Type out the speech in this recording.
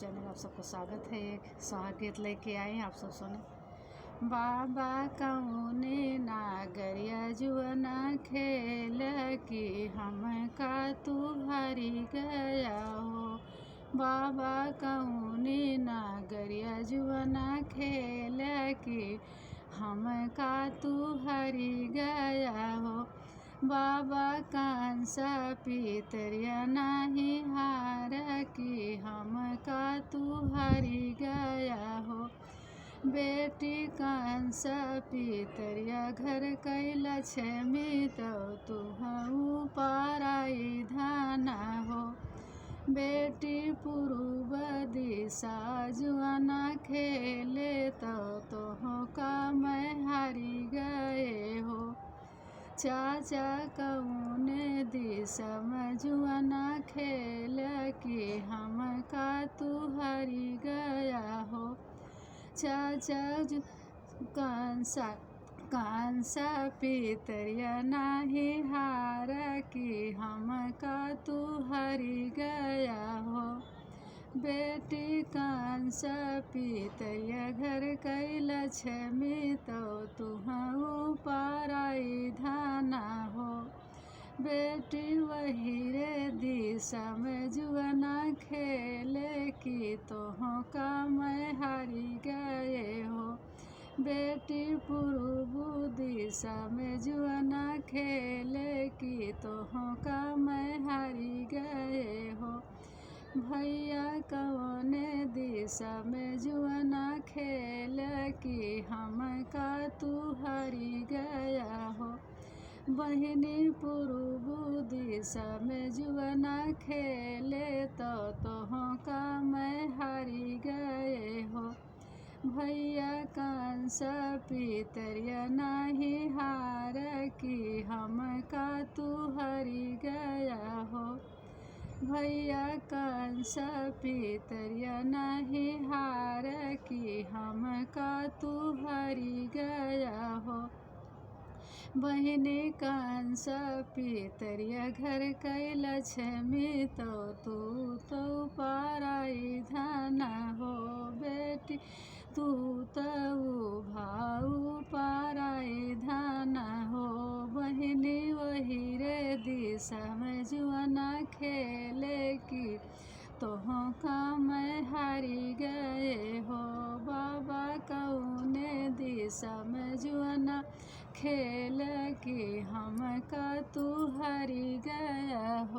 Channel आप सबको स्वागत है। एक सुहाग गीत लेके आए हैं, आप सब सुने। बाबा कौने नागरिया जुअना खेल की हमका तू हरी गया हो। बाबा कौने नागरिया जुअना खेल की हमका तू हरी गया हो। बाबा कंसा पितरिया नाही हार की हमका तू हरी गया हो। बेटी कंसा पितरिया घर कैला छमी तो तू पराई धाना हो। बेटी पूर्व दिशा जुआना खेले तो का मैं हारी गए हो। चाचा कौने दिशा में जुआना खेल की हमका तू हरी गया हो। चाचा कंसा पितरिया नाही हार की हमका तू हरी गया हो। बेटी कंसा पितरिया घर कैला छमी तो तू पराई धाना हो। बेटी वही रे दिशा में जुआना खेले की तो का मैं हारी गए हो। बेटी पूर्व दिशा में जुआना खेले की तो का मैं हारी गए हो। भैया कौने दिशा में जुआना खेल की हमका तू हरी गया हो। बहिनी पूर्व दिशा में जुआना खेले तो का मैं हारी गए हो। भैया कंसा पितरिया नाही हार की हमका तू हरी गया हो। भैया कंसा पितरिया नाही हार की हमका तू हरी गया हो। बहिनी कंसा पितरिया घर कैला छमी तो तू पराई धाना हो। बेटी तू भाऊ पराई धाना हो। बहिनी वही रे दिशा में जुआना खेले की तो का मैं हारी गए हो। बाबा कौने दिशा में जुआना खेल की हमका तू हरी गया हो।